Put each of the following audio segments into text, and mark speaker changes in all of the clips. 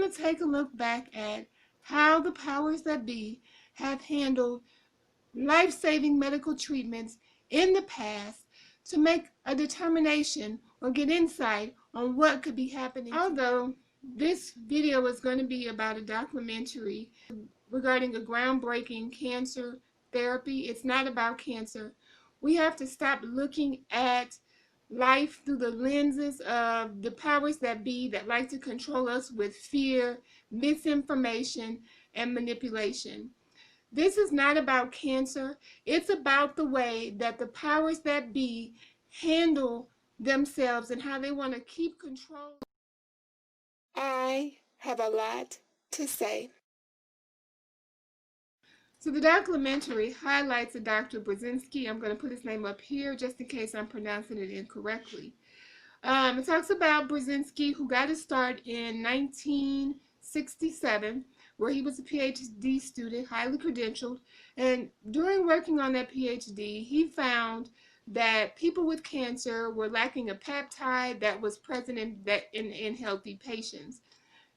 Speaker 1: going to take a look back at how the powers that be have handled life-saving medical treatments in the past to make a determination or get insight on what could be happening. Although this video is going to be about a documentary regarding a groundbreaking cancer therapy, it's not about cancer. We have to stop looking at life through the lenses of the powers that be that like to control us with fear, misinformation, and manipulation. This is not about cancer. It's about the way that the powers that be handle themselves and how they want to keep control. I have a lot to say. So the documentary highlights a Dr. Burzynski. I'm going to put his name up here just in case I'm pronouncing it incorrectly. It talks about Burzynski, who got his start in 1967, where he was a PhD student, highly credentialed. And during working on that PhD, he found that people with cancer were lacking a peptide that was present in healthy patients.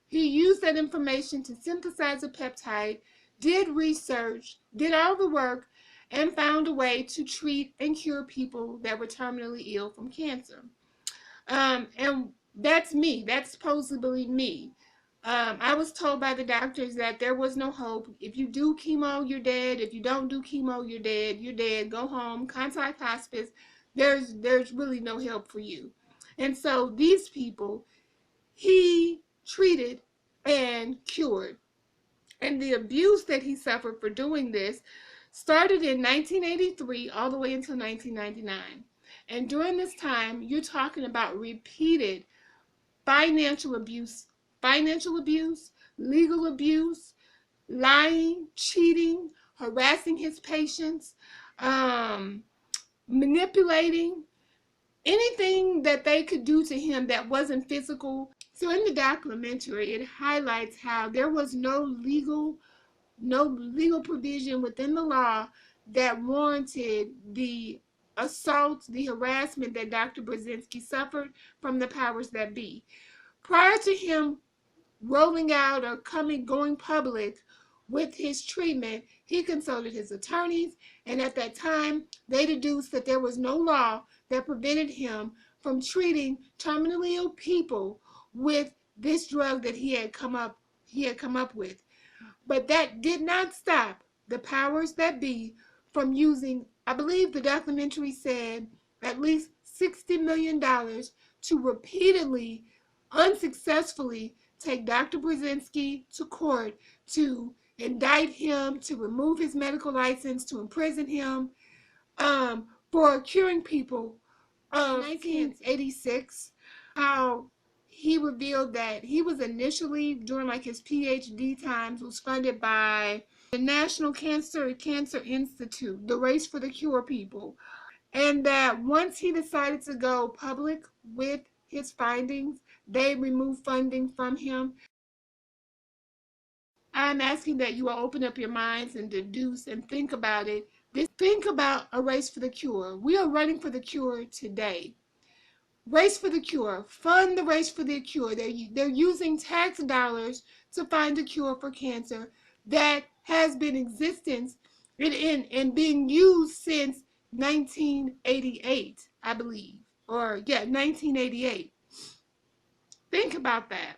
Speaker 1: He used that information to synthesize a peptide, did research, did all the work, and found a way to treat and cure people that were terminally ill from cancer. And that's me. That's supposedly me. I was told by the doctors that there was no hope. If you do chemo, you're dead. If you don't do chemo, you're dead. You're dead. Go home. Contact hospice. There's really no help for you. And so these people, he treated and cured. And the abuse that he suffered for doing this started in 1983 all the way until 1999. And during this time, you're talking about repeated financial abuse, legal abuse, lying, cheating, harassing his patients, manipulating, anything that they could do to him that wasn't physical. So in the documentary, it highlights how there was no legal provision within the law that warranted the assault, the harassment that Dr. Burzynski suffered from the powers that be. Prior to him rolling out or going public with his treatment, he consulted his attorneys, and at that time, they deduced that there was no law that prevented him from treating terminally ill people with this drug that he had come up with. But that did not stop the powers that be from using, I believe the documentary said, at least $60 million to repeatedly, unsuccessfully take Dr. Burzynski to court to indict him, to remove his medical license, to imprison him for curing people. 1986, how he revealed that he was initially, during like his PhD times, was funded by the National Cancer Institute, the Race for the Cure people. And that once he decided to go public with his findings, they removed funding from him. I'm asking that you all open up your minds and deduce and think about it. Think about a race for the cure. We are running for the cure today. Race for the cure. Fund the race for the cure. They're using tax dollars to find a cure for cancer that has been in existence and being used since 1988, I believe. 1988. Think about that.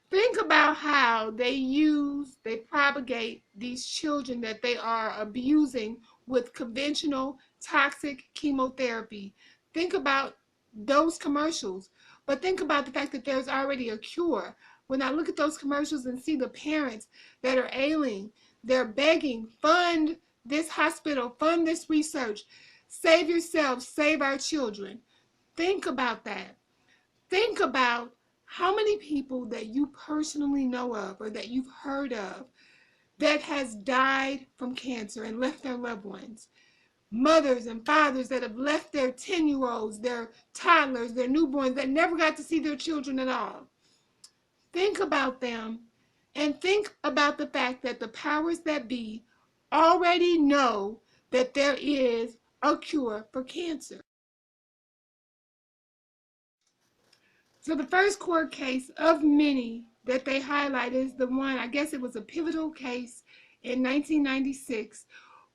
Speaker 1: Think about how they propagate these children that they are abusing with conventional toxic chemotherapy. Think about those commercials, but think about the fact that there's already a cure. When I look at those commercials and see the parents that are ailing, they're begging, fund this hospital, fund this research, save yourselves, save our children. Think about that. Think about how many people that you personally know of or that you've heard of that has died from cancer and left their loved ones. Mothers and fathers that have left their 10-year-olds, their toddlers, their newborns that never got to see their children at all. Think about them and think about the fact that the powers that be already know that there is a cure for cancer. So the first court case of many that they highlight is the one, I guess it was a pivotal case in 1996,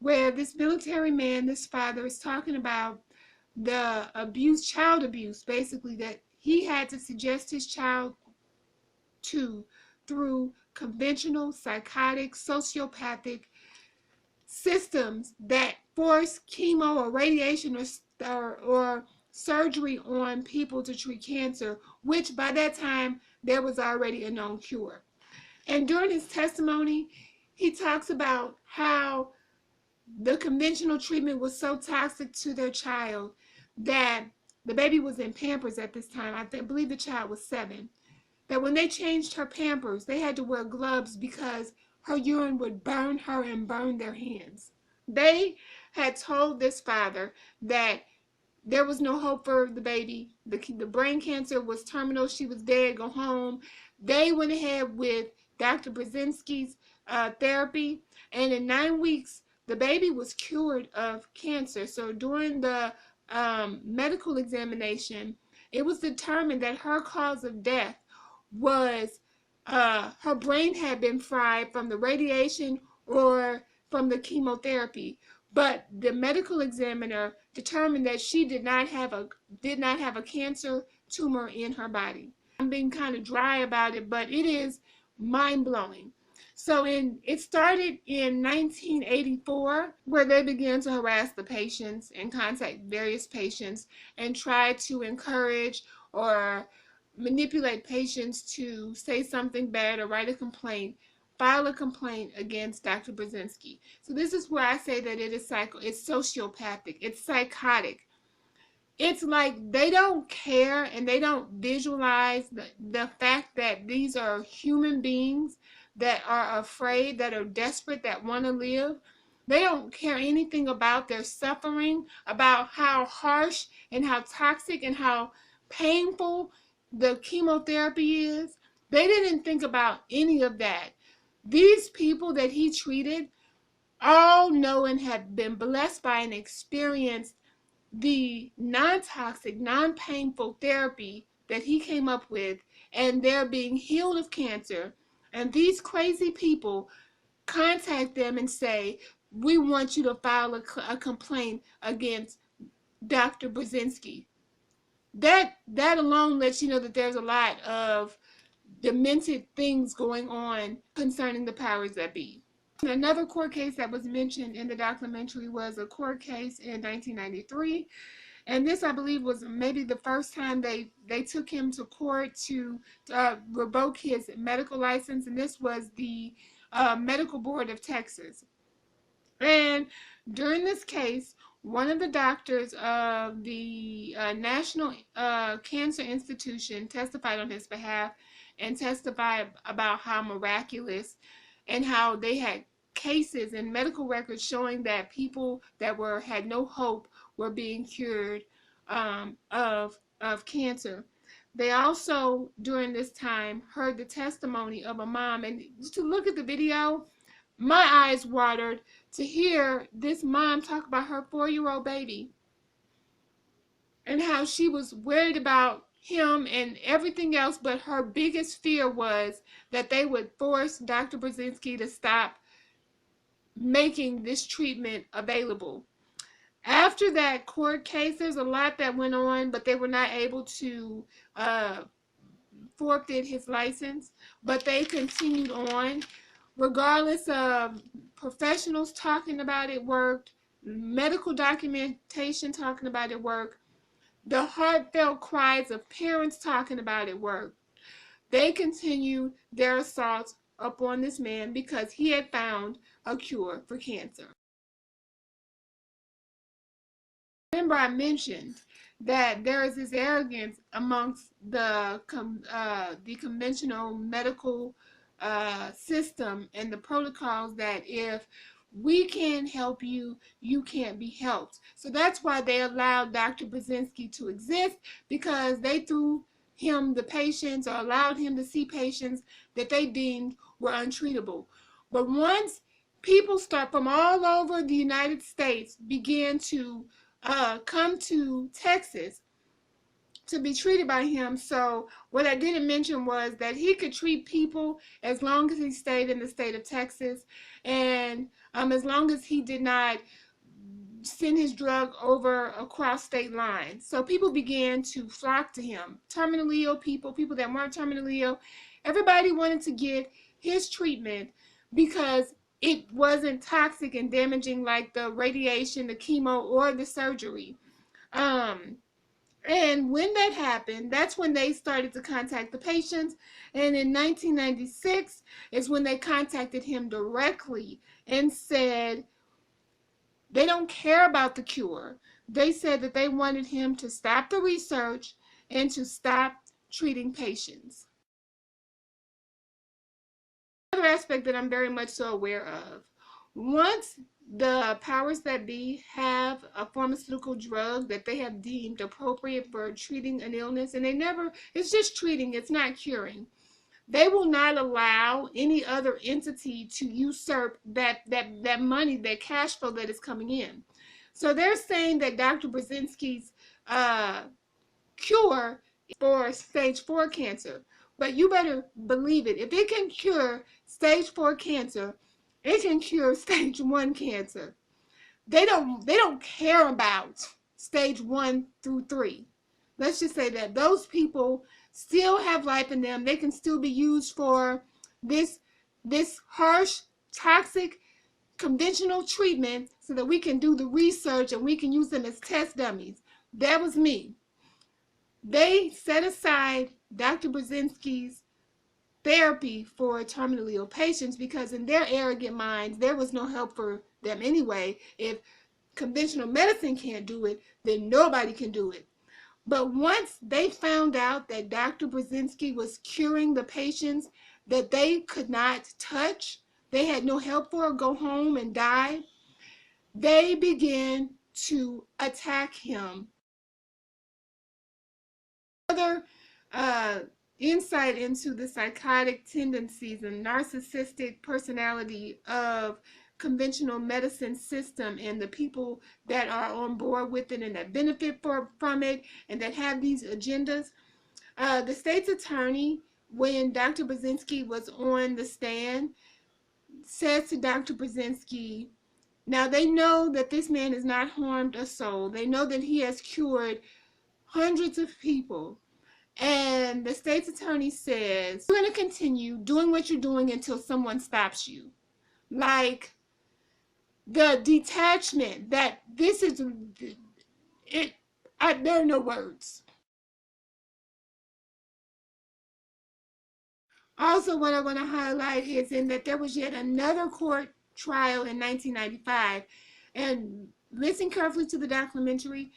Speaker 1: where this military man, this father, is talking about the abuse, child abuse, basically, that he had to suggest his child to through conventional, psychotic, sociopathic systems that force chemo or radiation or surgery on people to treat cancer, which by that time there was already a known cure. And during his testimony, he talks about how the conventional treatment was so toxic to their child that the baby was in Pampers at this time. I believe the child was 7. That when they changed her Pampers, they had to wear gloves because her urine would burn her and burn their hands. They had told this father that there was no hope for the baby. The brain cancer was terminal. She was dead. Go home. They went ahead with Dr. Brzezinski's therapy, and in 9 weeks, the baby was cured of cancer. So during the medical examination, it was determined that her cause of death was her brain had been fried from the radiation or from the chemotherapy. But the medical examiner determined that she did not have a cancer tumor in her body. I'm being kind of dry about it, but it is mind-blowing. So it started in 1984, where they began to harass the patients and contact various patients and try to encourage or manipulate patients to say something bad or write a complaint, file a complaint against Dr. Brzezinski. So this is where I say that it's sociopathic, it's psychotic. It's like they don't care and they don't visualize the fact that these are human beings that are afraid, that are desperate, that want to live. They don't care anything about their suffering, about how harsh and how toxic and how painful the chemotherapy is. They didn't think about any of that. These people that he treated all know and have been blessed by and experienced the non-toxic, non-painful therapy that he came up with, and they're being healed of cancer. And these crazy people contact them and say, we want you to file a complaint against Dr. Brzezinski. That alone lets you know that there's a lot of demented things going on concerning the powers that be. Another court case that was mentioned in the documentary was a court case in 1993. And this, I believe, was maybe the first time they took him to court to revoke his medical license. And this was the Medical Board of Texas. And during this case, one of the doctors of the National Cancer Institution testified on his behalf and testified about how miraculous and how they had cases and medical records showing that people that had no hope were being cured of cancer. They also, during this time, heard the testimony of a mom. And to look at the video, my eyes watered to hear this mom talk about her 4-year-old baby and how she was worried about him and everything else, but her biggest fear was that they would force Dr. Brzezinski to stop making this treatment available. After that court case, there's a lot that went on, but they were not able to forfeit his license, but they continued on. Regardless of professionals talking about it worked, medical documentation talking about it worked, the heartfelt cries of parents talking about it worked, they continued their assault upon this man because he had found a cure for cancer. Remember, I mentioned that there is this arrogance amongst the conventional medical system and the protocols that if we can't help you, you can't be helped. So that's why they allowed Dr. Brzezinski to exist, because they threw him the patients or allowed him to see patients that they deemed were untreatable. But once people start from all over the United States began to come to Texas to be treated by him. So what I didn't mention was that he could treat people as long as he stayed in the state of Texas, and as long as he did not send his drug over across state lines. So people began to flock to him. Terminally ill people, people that weren't terminally ill, everybody wanted to get his treatment because it wasn't toxic and damaging like the radiation, the chemo, or the surgery. And when that happened, that's when they started to contact the patients. And in 1996 is when they contacted him directly and said they don't care about the cure. They said that they wanted him to stop the research and to stop treating patients. Another aspect that I'm very much so aware of, once the powers that be have a pharmaceutical drug that they have deemed appropriate for treating an illness, and it's just treating, it's not curing, they will not allow any other entity to usurp that money, that cash flow that is coming in. So they're saying that Dr. Brzezinski's cure for stage 4 cancer. But you better believe it. If it can cure stage 4 cancer, it can cure stage 1 cancer. They don't care about stage 1 through 3. Let's just say that those people still have life in them. They can still be used for this harsh, toxic, conventional treatment so that we can do the research and we can use them as test dummies. That was me. They set aside Dr. Brzezinski's therapy for terminally ill patients because in their arrogant minds, there was no help for them anyway. If conventional medicine can't do it, then nobody can do it. But once they found out that Dr. Brzezinski was curing the patients that they could not touch, they had no help for, go home and die, they began to attack him. Another insight into the psychotic tendencies and narcissistic personality of conventional medicine system and the people that are on board with it and that benefit from it and that have these agendas. The state's attorney, when Dr. Brzezinski was on the stand, says to Dr. Brzezinski, now they know that this man has not harmed a soul. They know that he has cured hundreds of people. And the state's attorney says, you're going to continue doing what you're doing until someone stops you. Like the detachment that this is, there are no words. Also, what I want to highlight is in that there was yet another court trial in 1995. And listen carefully to the documentary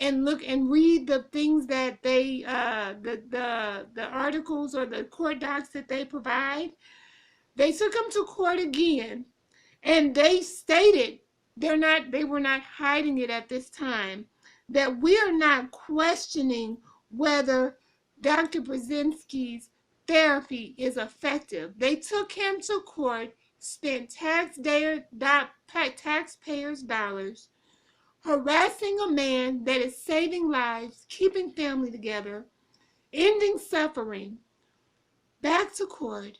Speaker 1: and look and read the things that they, the articles or the court docs that they provide. They took him to court again, and they stated they were not hiding it at this time, that we are not questioning whether Dr. Brzezinski's therapy is effective. They took him to court, spent taxpayers' dollars, harassing a man that is saving lives, keeping family together, ending suffering, back to court,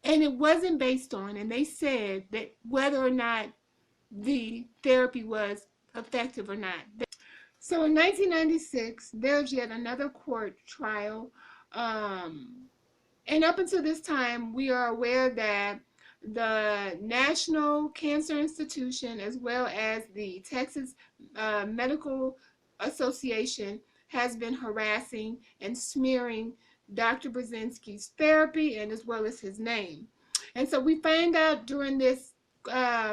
Speaker 1: and it wasn't based on, and they said that whether or not the therapy was effective or not. So in 1996, there's yet another court trial, and up until this time, we are aware that the National Cancer Institute, as well as the Texas Medical Association, has been harassing and smearing Dr. Brzezinski's therapy and as well as his name. And so we find out during this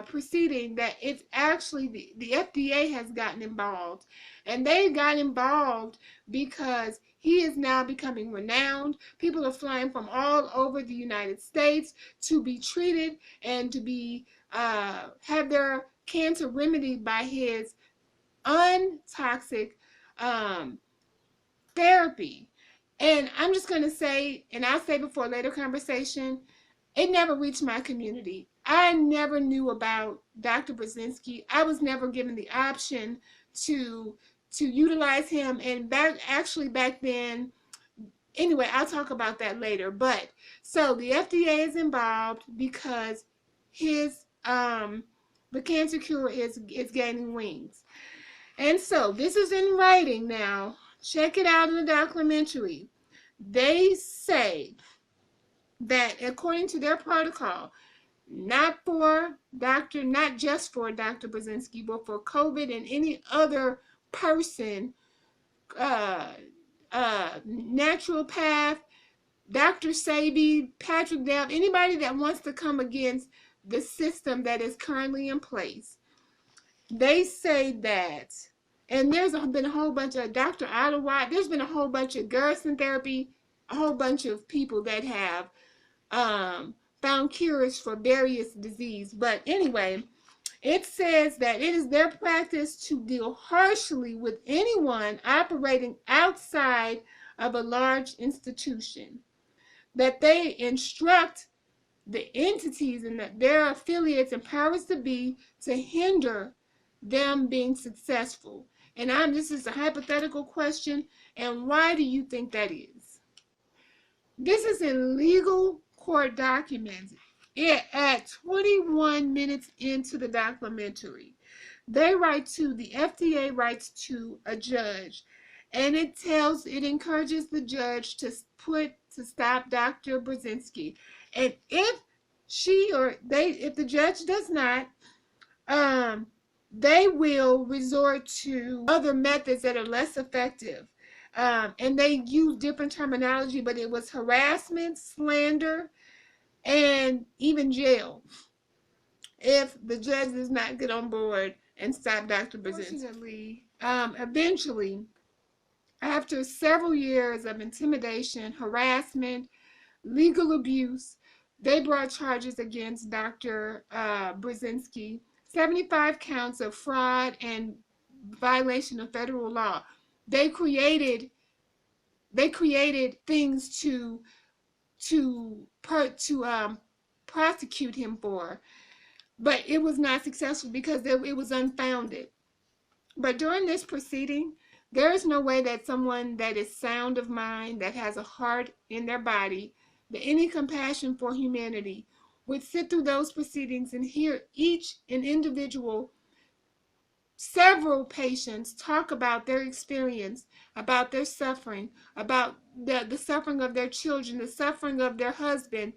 Speaker 1: proceeding that it's actually the FDA has gotten involved. And they got involved because he is now becoming renowned. People are flying from all over the United States to be treated and to be have their cancer remedied by his untoxic therapy. And I'm just going to say, and I'll say before later conversation, it never reached my community. I never knew about Dr. Brzezinski. I was never given the option to to utilize him. And back then, anyway, I'll talk about that later. But so the FDA is involved because his the cancer cure is gaining wings. And so this is in writing now. Check it out in the documentary. They say that according to their protocol, not just for Dr. Burzynski, but for COVID and any other person, naturopath, Dr. Sebi, Patrick Dell, anybody that wants to come against the system that is currently in place. They say that, and there's been a whole bunch of Dr. Ottawa, there's been a whole bunch of Gerson therapy, a whole bunch of people that have found cures for various disease. But anyway, it says that it is their practice to deal harshly with anyone operating outside of a large institution, that they instruct the entities and their affiliates and powers to be to hinder them being successful. And this is a hypothetical question, and why do you think that is? This is in legal court documents. At 21 minutes into the documentary, the FDA writes to a judge, and it encourages the judge to stop Dr. Burzynski. And if the judge does not, they will resort to other methods that are less effective. And they use different terminology, but it was harassment, slander, and even jail if the judge does not get on board and stop Dr. Burzynski. Eventually, after several years of intimidation, harassment, legal abuse, they brought charges against Dr. Burzynski, 75 counts of fraud and violation of federal law. They created things to prosecute him for, but it was not successful because it was unfounded. But during this proceeding, there is no way that someone that is sound of mind, that has a heart in their body, that any compassion for humanity, would sit through those proceedings and hear each individual, several patients talk about their experience, about their suffering, about the suffering of their children, the suffering of their husband,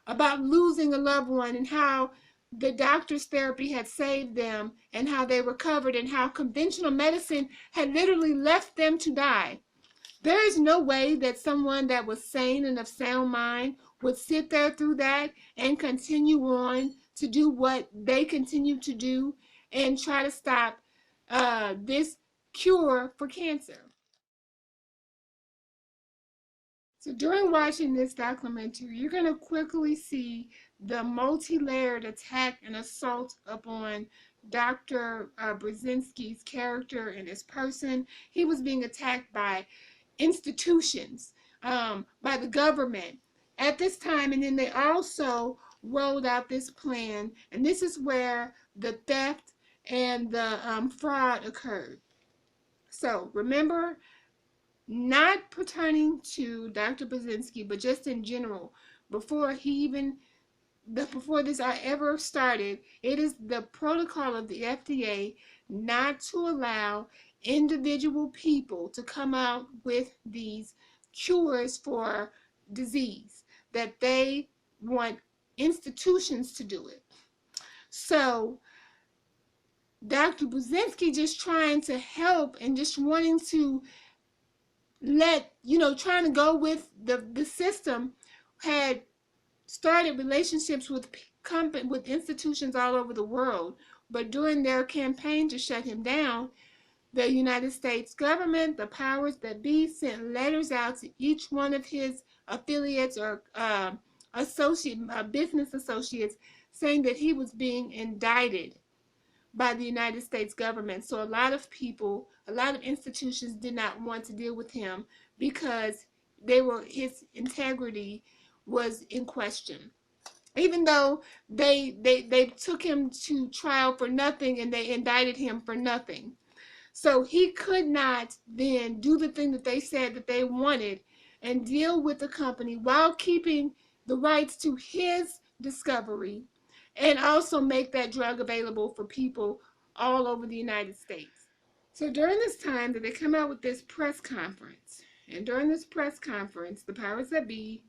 Speaker 1: about losing a loved one, and how the doctor's therapy had saved them, and how they recovered, and how conventional medicine had literally left them to die. There is no way that someone that was sane and of sound mind would sit there through that and continue on to do what they continue to do and try to stop this cure for cancer. So during watching this documentary, you're going to quickly see the multi-layered attack and assault upon Dr. Burzynski's character and his person. He was being attacked by institutions, by the government at this time, and then they also rolled out this plan, and this is where the theft and the fraud occurred. So remember, not pertaining to Dr. Burzynski, but just in general, before this ever started, it is the protocol of the FDA not to allow individual people to come out with these cures for disease, that they want institutions to do it. So Dr. Burzynski, just trying to help and just wanting to trying to go with the system, had started relationships with institutions all over the world. But during their campaign to shut him down, the United States government, the powers that be, sent letters out to each one of his affiliates or business associates, saying that he was being indicted by the United States government. So a lot of institutions did not want to deal with him because his integrity was in question. Even though they took him to trial for nothing and they indicted him for nothing. So he could not then do the thing that they said that they wanted and deal with the company while keeping the rights to his discovery and also make that drug available for people all over the United States. So during this time that they come out with this press conference, and during this press conference, the powers that be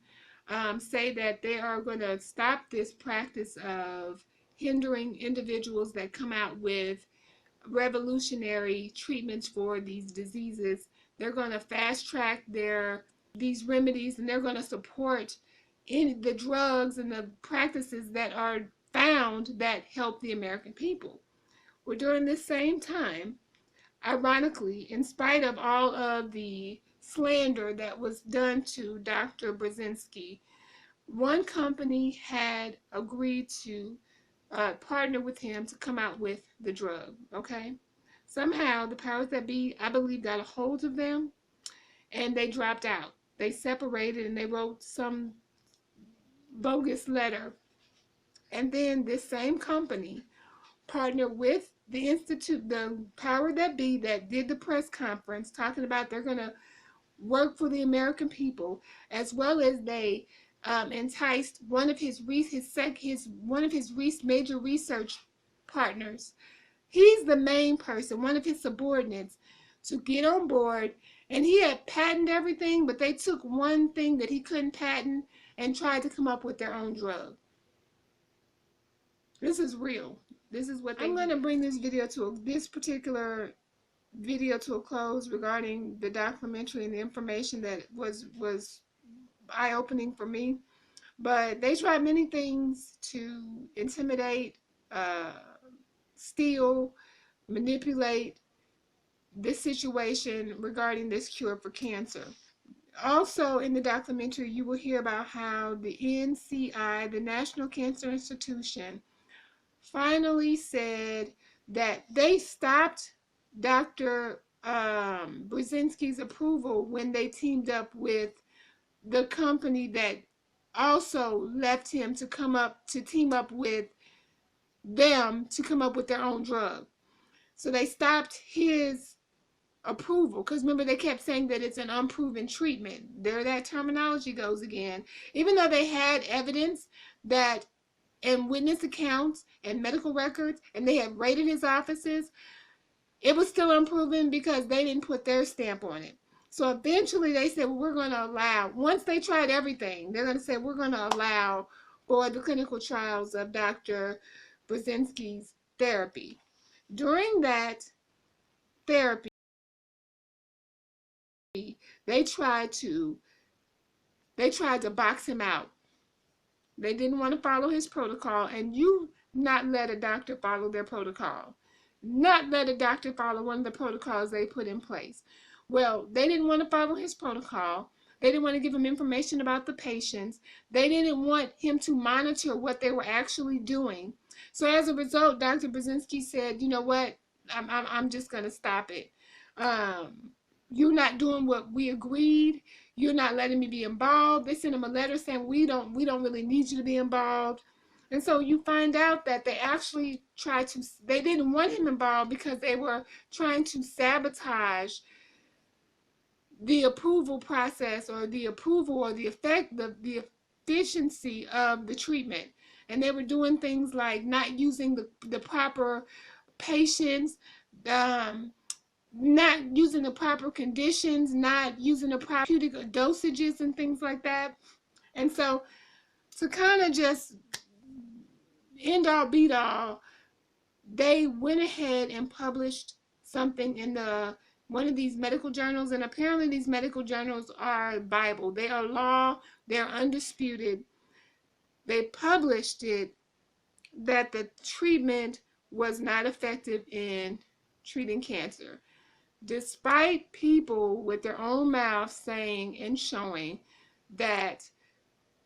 Speaker 1: say that they are going to stop this practice of hindering individuals that come out with revolutionary treatments for these diseases. They're going to fast track these remedies, and they're going to support the drugs and the practices that are found that help the American people. Well, during this same time, ironically, in spite of all of the slander that was done to Dr. Brzezinski, one company had agreed to partner with him to come out with the drug, okay? Somehow, the powers that be, I believe, got a hold of them, and they dropped out. They separated, and they wrote some bogus letter. And then this same company partnered with the institute, the power that be, that did the press conference talking about they're going to work for the American people, as well as they enticed one of his major research partners. He's the main person, one of his subordinates, to get on board. And he had patented everything, but they took one thing that he couldn't patent and tried to come up with their own drug. This is real. This is what I'm going to bring this particular video to a close regarding the documentary and the information that was eye-opening for me. But they tried many things to intimidate, steal, manipulate this situation regarding this cure for cancer. Also in the documentary, you will hear about how the NCI, the National Cancer Institution, finally said that they stopped Dr. Brzezinski's approval when they teamed up with the company that also left him to team up with them to come up with their own drug. So they stopped his approval, because remember, they kept saying that it's an unproven treatment. There that terminology goes again. Even though they had evidence that and witness accounts and medical records, and they had raided his offices, it was still unproven because they didn't put their stamp on it. So eventually they said, well, we're going to allow, once they tried everything, they're going to say, we're going to allow for the clinical trials of Dr. Brzezinski's therapy. During that therapy, they tried to box him out. They didn't want to follow his protocol, and you not let a doctor follow their protocol. Not let a doctor follow one of the protocols they put in place. Well, they didn't want to follow his protocol. They didn't want to give him information about the patients. They didn't want him to monitor what they were actually doing. So as a result, Dr. Brzezinski said, you know what, I'm just going to stop it. You're not doing what we agreed. You're not letting me be involved. They sent him a letter saying we don't really need you to be involved. And so you find out that they actually they didn't want him involved because they were trying to sabotage the approval process, or the approval, or the efficiency of the treatment. And they were doing things like not using the proper patients, not using the proper conditions, not using the proper therapeutic dosages and things like that. And so to kind of just end all beat all, they went ahead and published something in one of these medical journals, and apparently these medical journals are Bible. They are law. They're undisputed. They published it that the treatment was not effective in treating cancer, despite people with their own mouths saying and showing that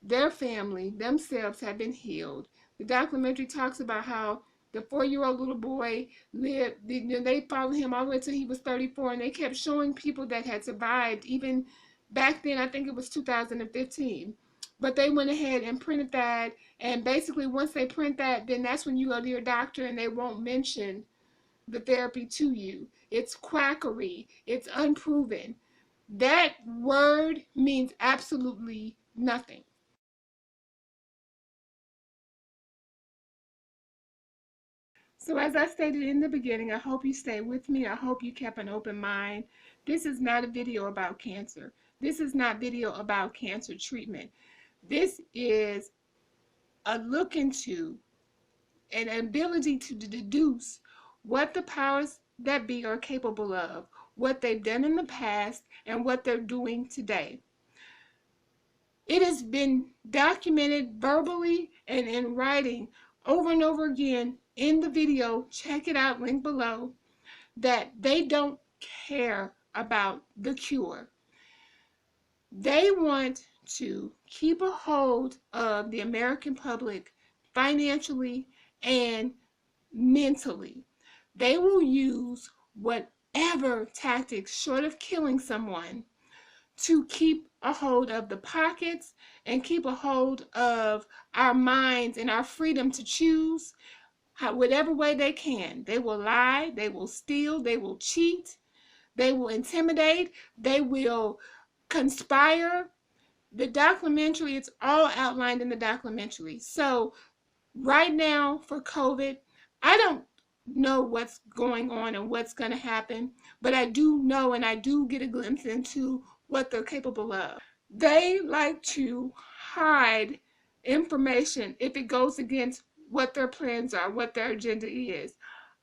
Speaker 1: their family themselves have been healed. The documentary talks about how the 4-year-old little boy lived. They followed him all the way until he was 34, and they kept showing people that had survived. Even back then, I think it was 2015. But they went ahead and printed that, and basically once they print that, then that's when you go to your doctor, and they won't mention the therapy to you. It's quackery. It's unproven. That word means absolutely nothing. So as I stated in the beginning, I hope you stay with me. I hope you kept an open mind. This is not a video about cancer. This is not video about cancer treatment. This is a look into an ability to deduce what the powers that be are capable of, what they've done in the past, and what they're doing today. It has been documented verbally and in writing over and over again in the video. Check it out, link below, that they don't care about the cure. They want to keep a hold of the American public financially and mentally. They will use whatever tactics short of killing someone to keep a hold of the pockets and keep a hold of our minds and our freedom to choose whatever way they can. They will lie, they will steal, they will cheat, they will intimidate, they will conspire. The documentary, it's all outlined in the documentary. So right now for COVID, I don't know what's going on and what's going to happen, but I do know and I do get a glimpse into what they're capable of. They like to hide information if it goes against what their plans are, what their agenda is.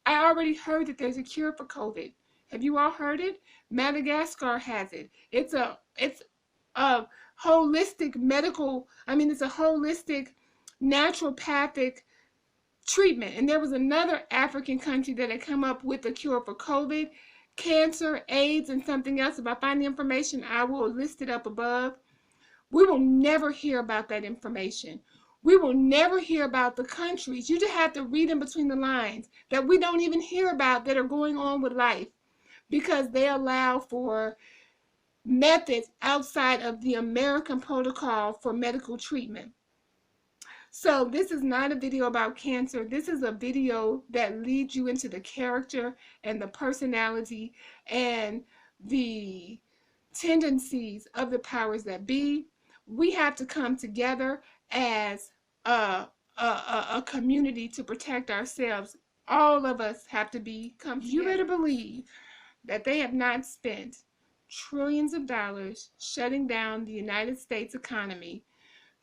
Speaker 1: I already heard that there's a cure for COVID. Have you all heard it? Madagascar has it. It's a holistic medical, it's a holistic naturopathic treatment. And there was another African country that had come up with a cure for COVID, cancer, AIDS, and something else. If I find the information, I will list it up above. We will never hear about that information. We will never hear about the countries. You just have to read in between the lines that we don't even hear about that are going on with life because they allow for methods outside of the American protocol for medical treatment. So this is not a video about cancer. This is a video that leads you into the character and the personality and the tendencies of the powers that be. We have to come together as a community to protect ourselves. All of us have to come together. You better believe that they have not spent trillions of dollars shutting down the United States economy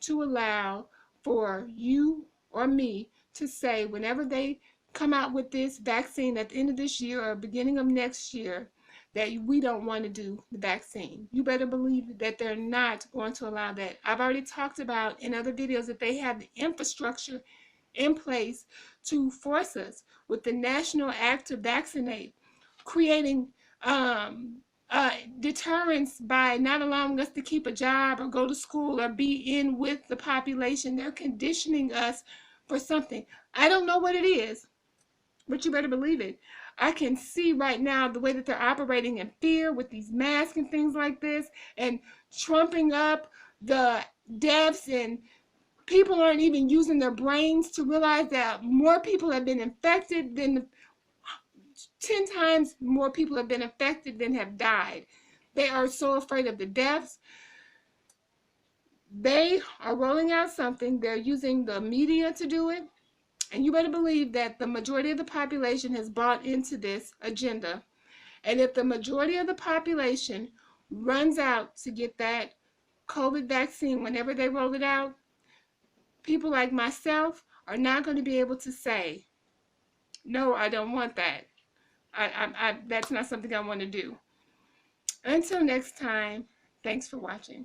Speaker 1: to allow for you or me to say whenever they come out with this vaccine at the end of this year or beginning of next year that we don't want to do the vaccine. You better believe that they're not going to allow that. I've already talked about in other videos that they have the infrastructure in place to force us with the National Act to Vaccinate, creating deterrence by not allowing us to keep a job or go to school or be in with the population. They're conditioning us for something. I don't know what it is, but you better believe it. I can see right now the way that they're operating in fear with these masks and things like this and trumping up the deaths, and people aren't even using their brains to realize that more people have been infected than 10 times more people have been affected than have died. They are so afraid of the deaths. They are rolling out something. They're using the media to do it. And you better believe that the majority of the population has bought into this agenda. And if the majority of the population runs out to get that COVID vaccine whenever they roll it out, people like myself are not going to be able to say, no, I don't want that. That's not something I want to do. Until next time, thanks for watching.